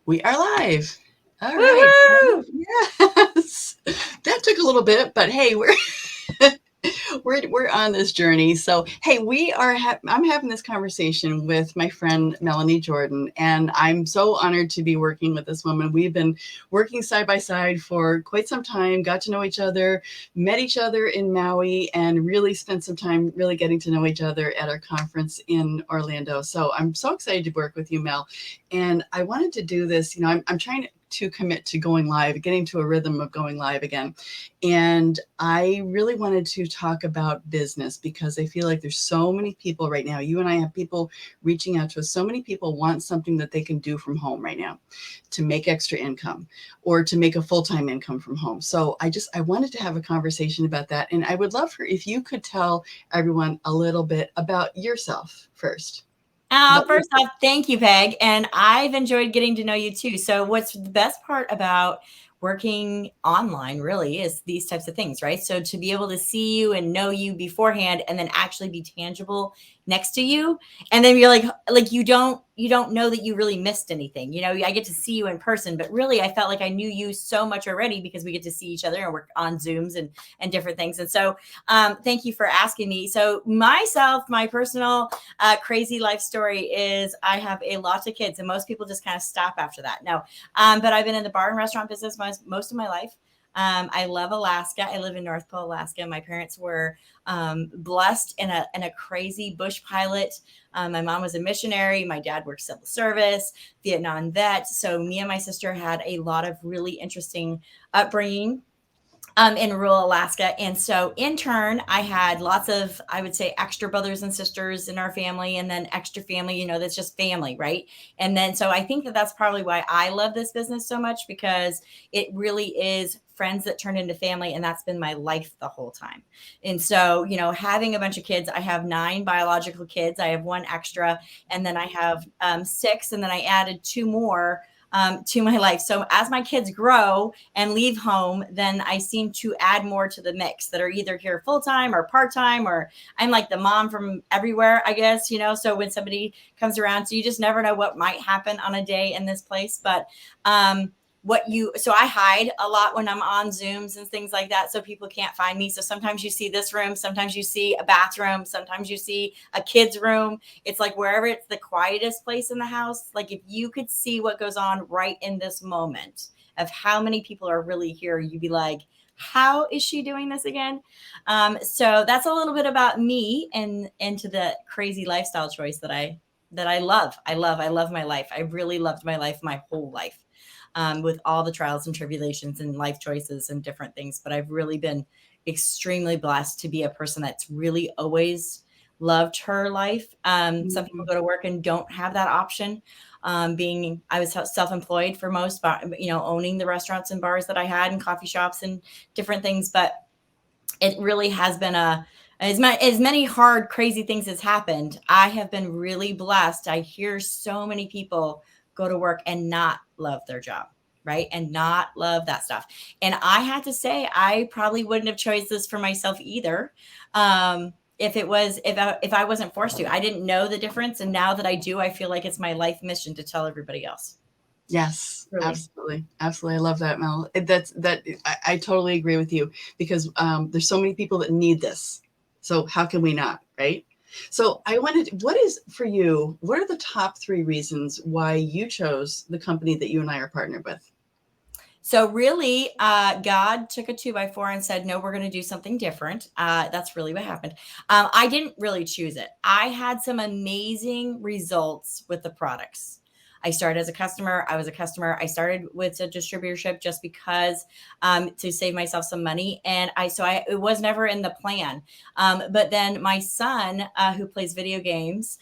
We are live. All right. Woohoo! Yes. That took a little bit, but hey, we're we're on this journey. So, hey, I'm having this conversation with my friend Melanie Jordan, and I'm so honored to be working with this woman. We've been working side by side for quite some time, got to know each other, met each other in Maui, and really spent some time really getting to know each other at our conference in Orlando. So, I'm so excited to work with you, Mel. And I wanted to do this, I'm trying to commit to going live, getting to a rhythm of going live again. And I really wanted to talk about business because I feel like there's so many people right now. You and I have people reaching out to us. So many people want something that they can do from home right now to make extra income or to make a full-time income from home. So I wanted to have a conversation about that. And I would love for if you could tell everyone a little bit about yourself first. First off, thank you, Peg. And I've enjoyed getting to know you too. So, what's the best part about working online really is these types of things, right? So, to be able to see you and know you beforehand and then actually be tangible next to you. And then you're like you don't know that you really missed anything. I get to see you in person, but really I felt like I knew you so much already because we get to see each other and work on Zooms and different things. And so thank you for asking me. So myself, my personal crazy life story is I have a lot of kids, and most people just kind of stop after that. No, but I've been in the bar and restaurant business most of my life. I love Alaska. I live in North Pole, Alaska. My parents were blessed in a crazy bush pilot. My mom was a missionary. My dad worked civil service, Vietnam vet. So me and my sister had a lot of really interesting upbringing in rural Alaska. And so in turn, I had lots of, I would say, extra brothers and sisters in our family, and then extra family, that's just family, right? And then, so I think that that's probably why I love this business so much, because it really is friends that turn into family. And that's been my life the whole time. And so, having a bunch of kids, I have 9 biological kids. I have 1 extra, and then I have 6, and then I added 2 more to my life. So as my kids grow and leave home, then I seem to add more to the mix that are either here full time or part time, or I'm like the mom from everywhere, I guess, So when somebody comes around, so you just never know what might happen on a day in this place. But so I hide a lot when I'm on Zooms and things like that, so people can't find me. So sometimes you see this room, sometimes you see a bathroom, sometimes you see a kid's room. It's like wherever it's the quietest place in the house, like if you could see what goes on right in this moment of how many people are really here, you'd be like, how is she doing this again? So that's a little bit about me and into the crazy lifestyle choice that I love. I love my life. I really loved my life my whole life, with all the trials and tribulations and life choices and different things. But I've really been extremely blessed to be a person that's really always loved her life. Some people go to work and don't have that option. I was self-employed for most, owning the restaurants and bars that I had and coffee shops and different things. But it really has been as many hard, crazy things has happened. I have been really blessed. I hear so many people go to work and not love their job, right? And not love that stuff. And I had to say, I probably wouldn't have chosen this for myself either. If I wasn't forced to. I didn't know the difference. And now that I do, I feel like it's my life mission to tell everybody else. Yes, Really. absolutely. Absolutely. I love that, Mel. I totally agree with you because there's so many people that need this. So how can we not, right? So what is for you, what are the top 3 reasons why you chose the company that you and I are partnered with? So really, God took a 2x4 and said, "No, we're going to do something different." That's really what happened. I didn't really choose it. I had some amazing results with the products. I started as a customer. I was a customer. I started with a distributorship just because to save myself some money, and it was never in the plan. But then my son, who plays video games,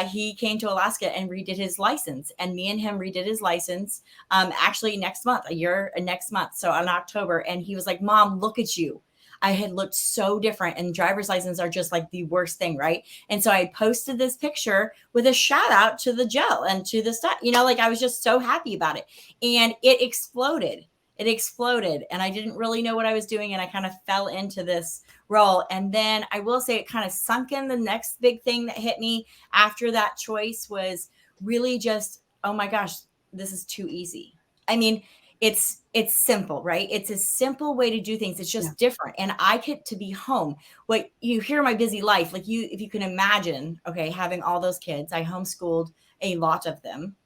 he came to Alaska and redid his license, and me and him redid his license actually next month, next month. So in October. And he was like, "Mom, look at you." I had looked so different, and driver's license are just like the worst thing, right? And so I posted this picture with a shout out to the gel and to the stuff, like I was just so happy about it. And it exploded. It exploded. And I didn't really know what I was doing. And I kind of fell into this role. And then I will say it kind of sunk in. The next big thing that hit me after that choice was really just, oh my gosh, this is too easy. I mean, it's simple, right? It's a simple way to do things. It's Yeah. just different. And I get to be home. What you hear my busy life, like you, if you can imagine, okay, having all those kids, I homeschooled a lot of them.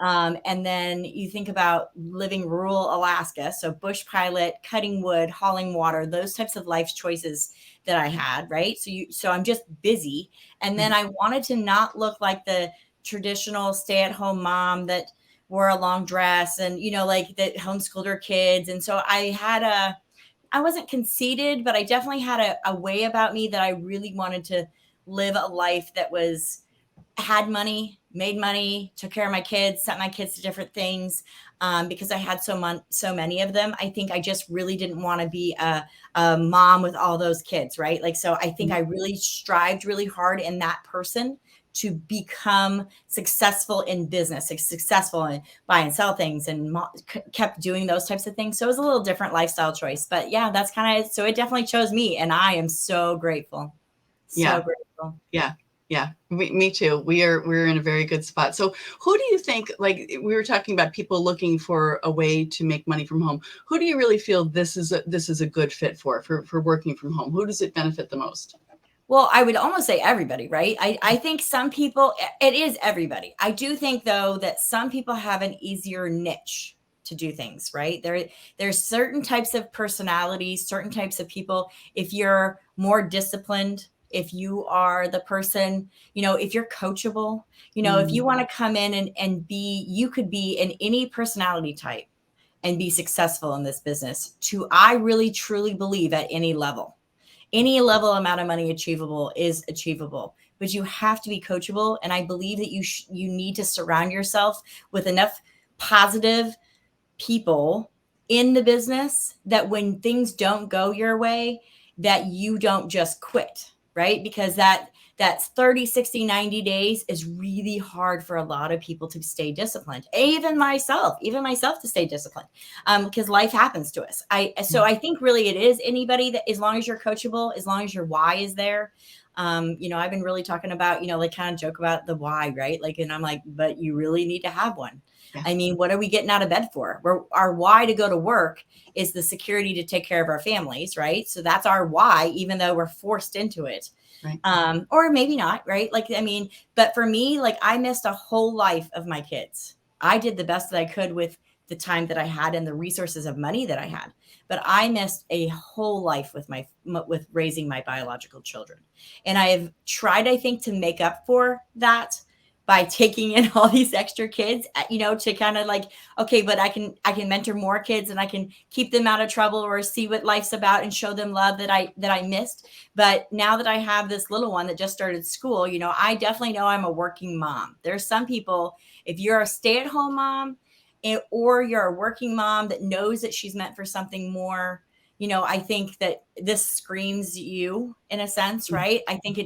And then you think about living rural Alaska, so bush pilot, cutting wood, hauling water, those types of life choices that I had, right? So I'm just busy. And then I wanted to not look like the traditional stay-at-home mom that wore a long dress and, like that homeschooled her kids. And so I wasn't conceited, but I definitely had a way about me that I really wanted to live a life that was had money, made money, took care of my kids, sent my kids to different things, because I had so many of them. I think I just really didn't want to be a mom with all those kids, right? Like, so I think I really strived really hard in that person to become successful in business, successful in buy and sell things, and kept doing those types of things. So it was a little different lifestyle choice, but yeah, that's kind of, so it definitely chose me, and I am so grateful. So Yeah. grateful. Yeah. Yeah. Me too. We're in a very good spot. So who do you think, like we were talking about people looking for a way to make money from home? Who do you really feel this is a good fit for working from home? Who does it benefit the most? Well, I would almost say everybody, right? I think some people, it is everybody. I do think, though, that some people have an easier niche to do things, right? There's certain types of personalities, certain types of people. If you're more disciplined, if you are the person, if you're coachable, if you want to come in and be, you could be in any personality type and be successful in this business, to, I really truly believe, at any level amount of money achievable is achievable, but you have to be coachable. And I believe that you need to surround yourself with enough positive people in the business that when things don't go your way, that you don't just quit, right? Because that's 30, 60, 90 days is really hard for a lot of people to stay disciplined. Even myself to stay disciplined, because life happens to us. So I think really it is anybody, that as long as you're coachable, as long as your why is there. I've been really talking about, like kind of joke about the why, right? Like, and I'm like, but you really need to have one. Yeah. I mean, what are we getting out of bed for? Our why to go to work is the security to take care of our families, right? So that's our why, even though we're forced into it. Right. Or maybe not, right? Like, I mean, but for me, like, I missed a whole life of my kids. I did the best that I could with the time that I had and the resources of money that I had, but I missed a whole life with raising my biological children. And I have tried, I think, to make up for that by taking in all these extra kids, to kind of like, okay, but I can mentor more kids, and I can keep them out of trouble, or see what life's about and show them love that I missed. But now that I have this little one that just started school, I definitely know I'm a working mom. There's some people, if you're a stay-at-home mom, or you're a working mom that knows that she's meant for something more, I think that this screams you in a sense, right? I think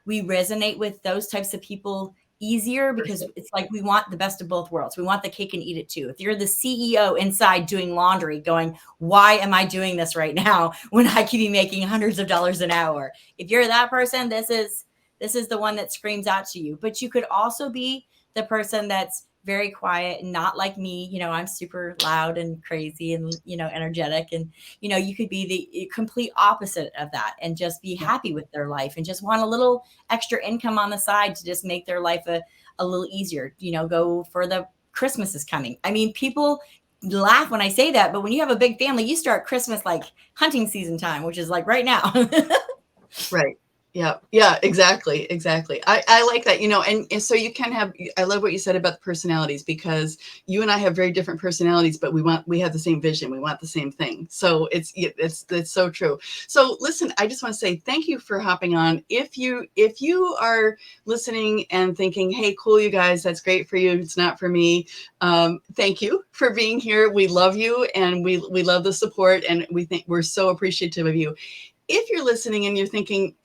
we resonate with those types of people easier, because it's like we want the best of both worlds. We want the cake and eat it too. If you're the CEO inside doing laundry going, why am I doing this right now when I could be making hundreds of dollars an hour? If you're that person, this is the one that screams out to you. But you could also be the person that's very quiet and not like me. I'm super loud and crazy and, energetic. And, you could be the complete opposite of that and just be happy with their life and just want a little extra income on the side to just make their life a little easier, go for the Christmas is coming. I mean, people laugh when I say that, but when you have a big family, you start Christmas like hunting season time, which is like right now. Right. Yeah. Yeah, exactly. Exactly. I like that, and so you can have, I love what you said about the personalities, because you and I have very different personalities, but we have the same vision. We want the same thing. So it's so true. So listen, I just want to say thank you for hopping on. If you are listening and thinking, hey, cool, you guys, that's great for you, it's not for me. Thank you for being here. We love you, and we love the support, and we think we're so appreciative of you. If you're listening and you're thinking,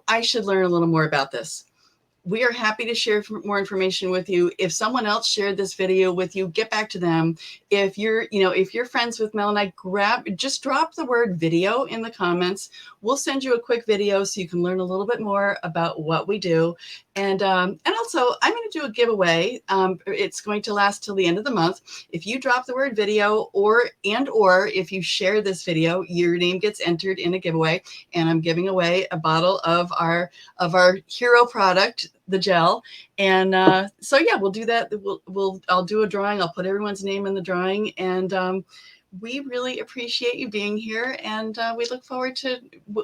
I should learn a little more about this, we are happy to share more information with you. If someone else shared this video with you, get back to them. If you're friends with Mel and I, just drop the word video in the comments. We'll send you a quick video so you can learn a little bit more about what we do. And also, I'm going to do a giveaway. It's going to last till the end of the month. If you drop the word video, or if you share this video, your name gets entered in a giveaway. And I'm giving away a bottle of our hero product, the gel. And so yeah, we'll do that. I'll do a drawing. I'll put everyone's name in the drawing. And we really appreciate you being here, and we look forward to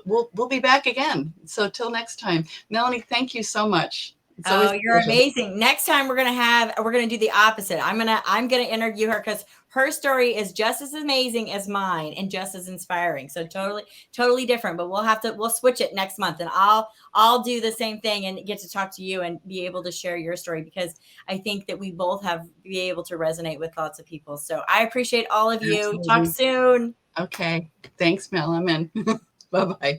we'll be back again. So till next time, Melanie, thank you so much. It's always Oh, you're amazing. Next time we're gonna do the opposite. I'm gonna interview her because her story is just as amazing as mine and just as inspiring. So totally different. But we'll switch it next month, and I'll do the same thing and get to talk to you and be able to share your story, because I think that we both be able to resonate with lots of people. So I appreciate all of you. Absolutely. Talk soon. Okay. Thanks, Mel. I'm in. Bye bye.